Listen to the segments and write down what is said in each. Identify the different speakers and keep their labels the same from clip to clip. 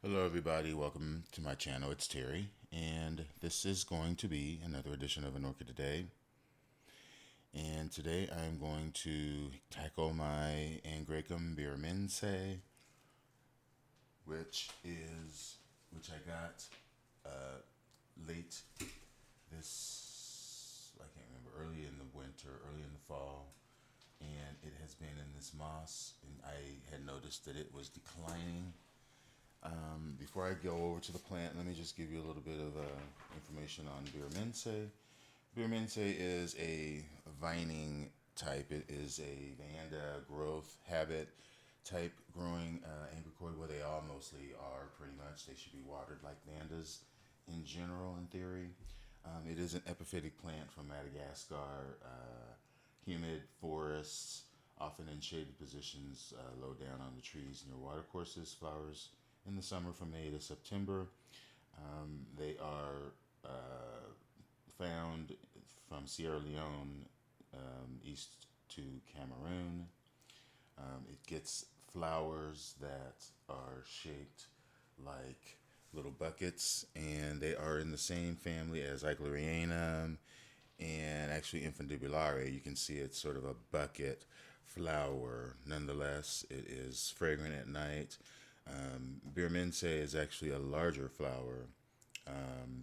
Speaker 1: Hello, everybody. Welcome to my channel. It's Terry, and this is going to be another edition of An Orchid Today. And today I'm going to tackle my Angraecum Birremense, which I got late this, I can't remember, early in the winter, early in the fall, and it has been in this moss, and I had noticed that it was declining. Before I go over to the plant, let me just give you a little bit of information on Birremense. Birremense is a vining type. It is a vanda growth habit type growing Angraecum, where they all mostly are pretty much. They should be watered like vandas in general, in theory. It is an epiphytic plant from Madagascar, humid forests, often in shaded positions low down on the trees near watercourses, flowers in the summer from May to September. They are found from Sierra Leone east to Cameroon. It gets flowers that are shaped like little buckets, and they are in the same family as Ivory and actually infundibulare. You can see it's sort of a bucket flower. Nonetheless, it is fragrant at night. Birremense is actually a larger flower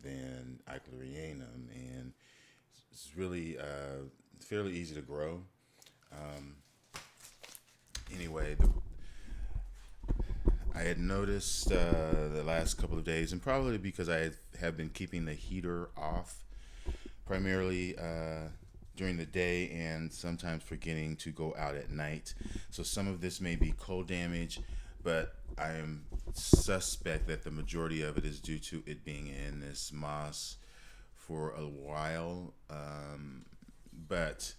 Speaker 1: than Eichlerianum, and it's really fairly easy to grow. Anyway, I had noticed the last couple of days, and probably because I have been keeping the heater off primarily during the day and sometimes forgetting to go out at night. So some of this may be cold damage, but I am suspect that the majority of it is due to it being in this moss for a while. But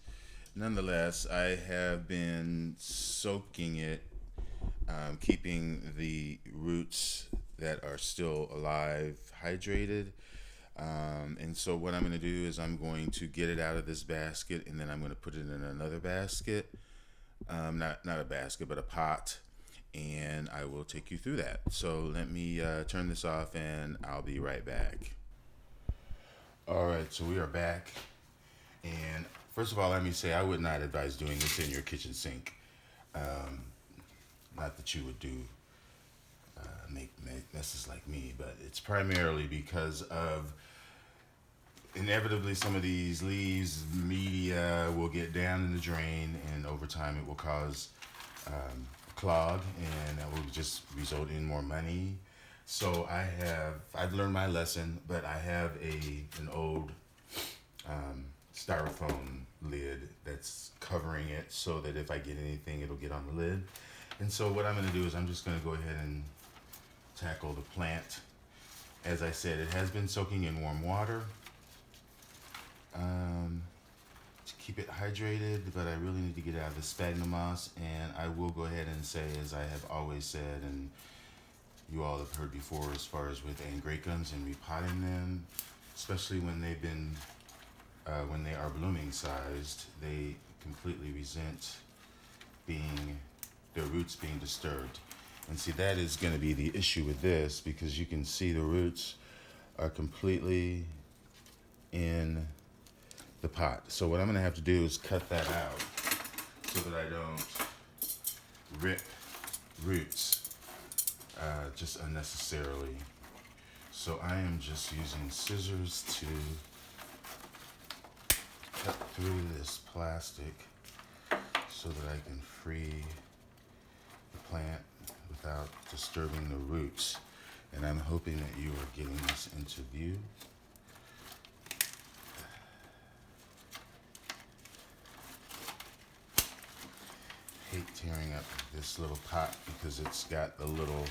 Speaker 1: nonetheless, I have been soaking it, keeping the roots that are still alive hydrated. And so what I'm going to do is I'm going to get it out of this basket, and then I'm going to put it in another basket. Not a basket, but a pot, and I will take you through that. So let me turn this off, and I'll be right back. All right, so we are back, and first of all, let me say I would not advise doing this in your kitchen sink. Not that you would do make messes like me, but it's primarily because of inevitably some of these leaves media will get down in the drain, and over time it will cause clog, and that will just result in more money. So I've learned my lesson, but I have an old styrofoam lid that's covering it so that if I get anything, it'll get on the lid. And so what I'm going to do is I'm just going to go ahead and tackle the plant. As I said, it has been soaking in warm water to keep it hydrated, but I really need to get out of the sphagnum moss. And I will go ahead and say, as I have always said, and you all have heard before, as far as with Angraecums and repotting them, especially when when they are blooming sized, they completely resent their roots being disturbed. And see, that is going to be the issue with this, because you can see the roots are completely in the pot. So what I'm going to have to do is cut that out so that I don't rip roots just unnecessarily. So I am just using scissors to cut through this plastic so that I can free the plant without disturbing the roots. And I'm hoping that you are getting this into view. Hate tearing up this little pot because it's got the little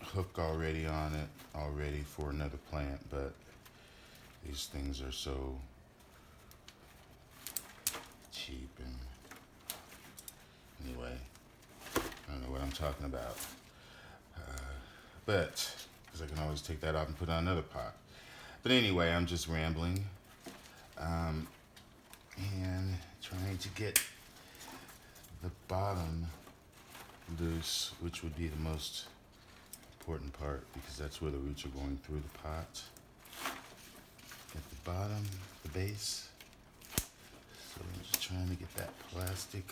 Speaker 1: hook already on it, already for another plant, but these things are so cheap. And anyway, I don't know what I'm talking about. But, because I can always take that off and put on another pot. But anyway, I'm just rambling and trying to get the bottom loose, which would be the most important part because that's where the roots are going through the pot. At the bottom, the base. So I'm just trying to get that plastic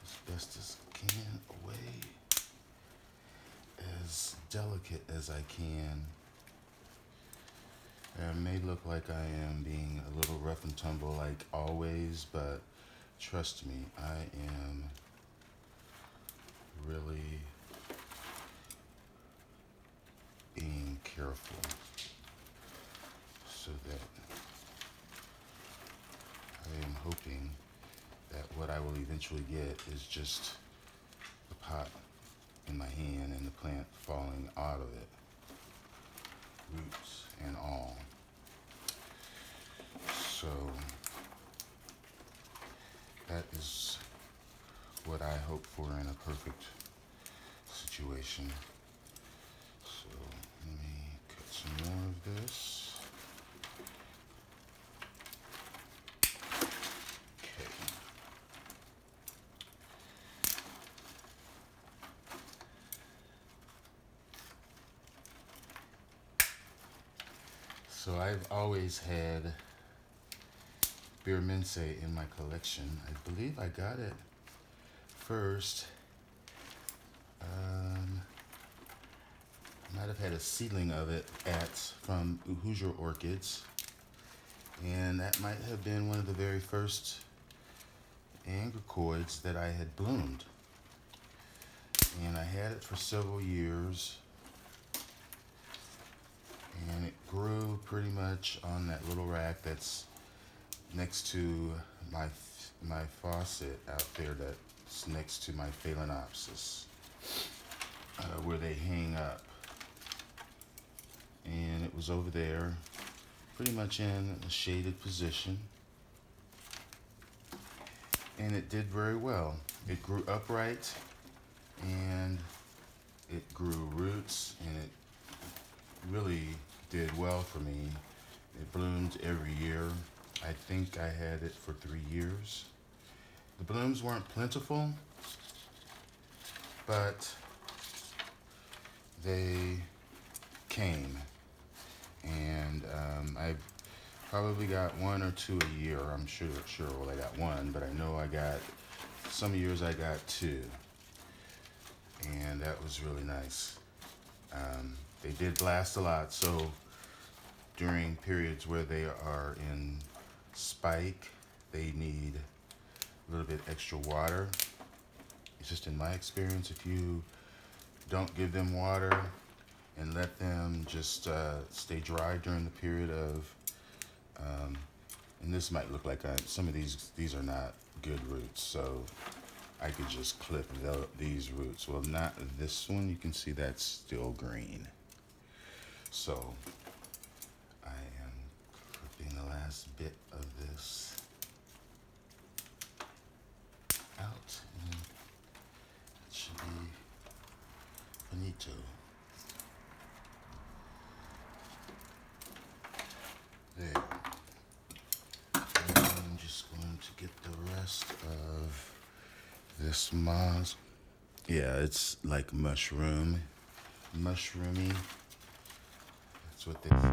Speaker 1: as best as I can away, as delicate as I can. It may look like I am being a little rough and tumble like always, but trust me, I am really being careful so that I am hoping that what I will eventually get is just the pot in my hand and the plant falling out of it, roots and all. So that is what I hope for in a perfect situation. So let me cut some more of this. Okay. So I've always had Birremense in my collection. I believe I got it first. I might have had a seedling of it from Hoosier Orchids, and that might have been one of the very first Angraecoids that I had bloomed. And I had it for several years, and it grew pretty much on that little rack that's next to my faucet out there that's next to my phalaenopsis, where they hang up. And it was over there, pretty much in a shaded position. And it did very well. It grew upright, and it grew roots, and it really did well for me. It bloomed every year. I think I had it for 3 years. The blooms weren't plentiful, but they came. And I've probably got 1 or 2 a year. I'm sure well, I got 1, but I know I got, some years I got 2. And that was really nice. They did blast a lot, so during periods where they are in spike, they need a little bit extra water. It's just in my experience, if you don't give them water and let them just stay dry during the period of, and this might look like some of these are not good roots, so I could just clip these roots. Well, not this one. You can see that's still green. So I am clipping the last bit of this out, and it should be finito. There. And I'm just going to get the rest of this moss. Yeah, it's like mushroomy. That's what they say.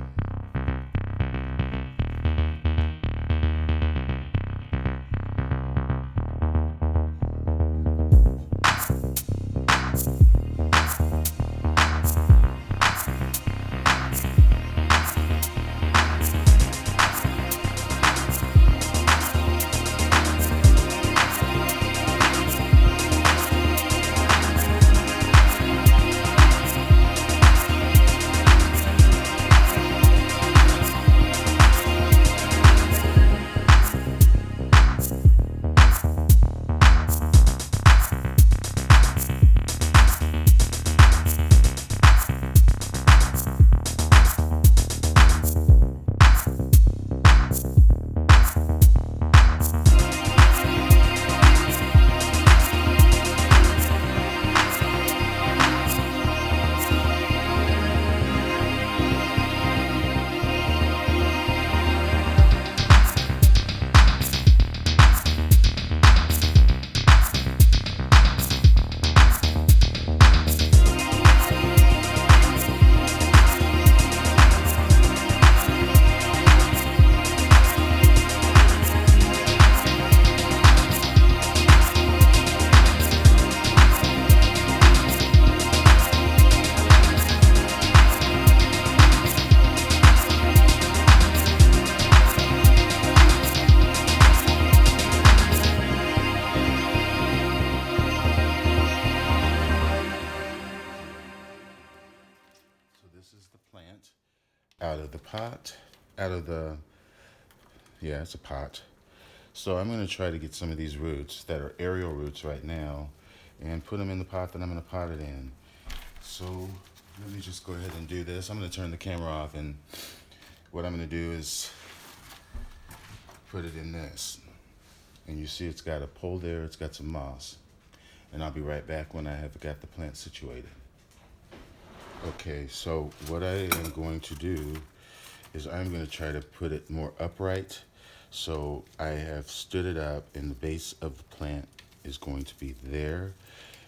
Speaker 1: out of the pot, out of the, yeah, it's a pot. So I'm going to try to get some of these roots that are aerial roots right now and put them in the pot that I'm going to pot it in. So let me just go ahead and do this. I'm going to turn the camera off, and what I'm going to do is put it in this. And you see it's got a pole there, it's got some moss. And I'll be right back when I have got the plant situated. Okay, so what I am going to do is I'm going to try to put it more upright. So I have stood it up, and the base of the plant is going to be there.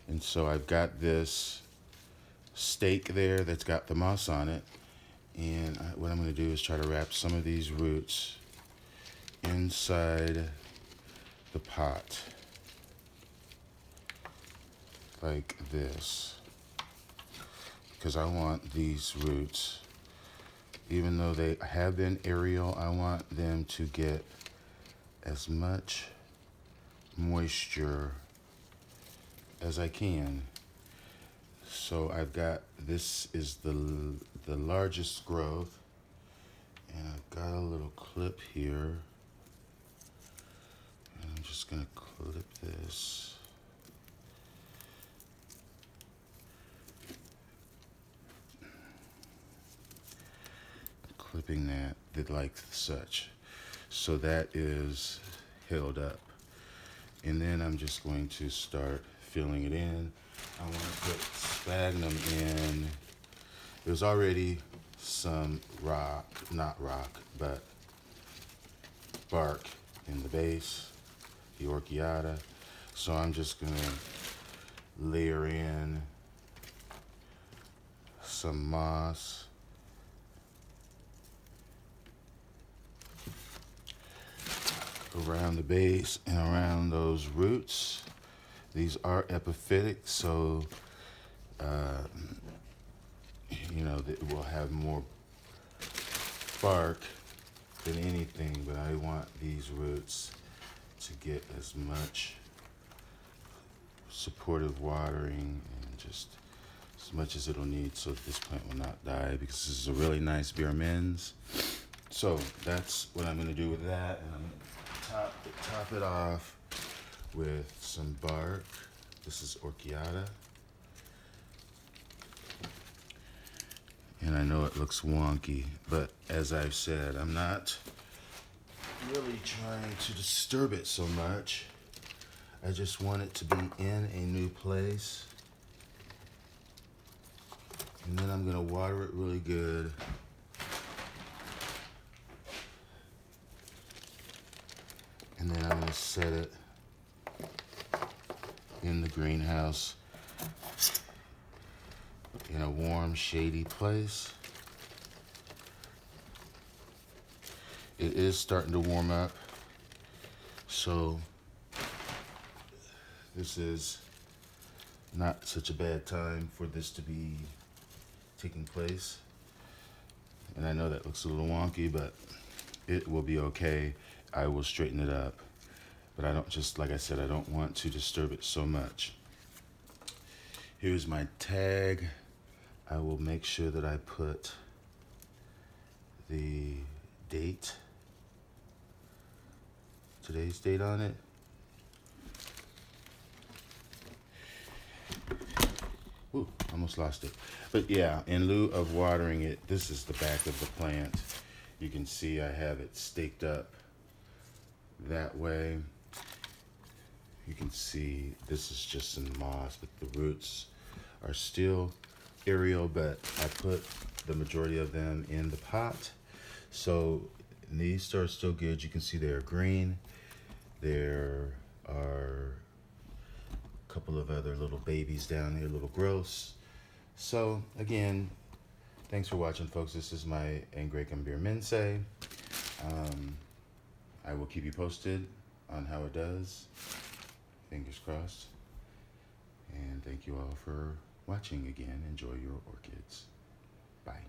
Speaker 1: And so I've got this stake there that's got the moss on it. And what I'm going to do is try to wrap some of these roots inside the pot, like this. Because I want these roots, even though they have been aerial, I want them to get as much moisture as I can. So I've got, this is the largest growth, and I've got a little clip here, and I'm just gonna clip this. Clipping that like such. So that is held up. And then I'm just going to start filling it in. I want to put sphagnum in. There's already some rock, not rock, but bark in the base, the orchiata. So I'm just going to layer in some moss. Around the base and around those roots. These are epiphytic, so you know, it will have more bark than anything, but I want these roots to get as much supportive watering and just as much as it'll need so that this plant will not die, because this is a really nice Birremense. So that's what I'm going to do with that, and I'm going to top it off with some bark. This is orchiata. And I know it looks wonky, but as I've said, I'm not really trying to disturb it so much. I just want it to be in a new place. And then I'm going to water it really good. And then I'm going to set it in the greenhouse in a warm, shady place. It is starting to warm up, so this is not such a bad time for this to be taking place. And I know that looks a little wonky, but it will be okay. I will straighten it up, but I don't, just like I said, I don't want to disturb it so much. Here's my tag. I will make sure that I put the date, today's date on it. Ooh, almost lost it. But yeah, in lieu of watering it, this is the back of the plant. You can see I have it staked up that way. You can see this is just some moss, but the roots are still aerial, but I put the majority of them in the pot. So these are still good. You can see they're green. There are a couple of other little babies down here, little growths. So again, thanks for watching, folks. This is my Angraecum Birremense. I will keep you posted on how it does. Fingers crossed. And thank you all for watching again. Enjoy your orchids. Bye.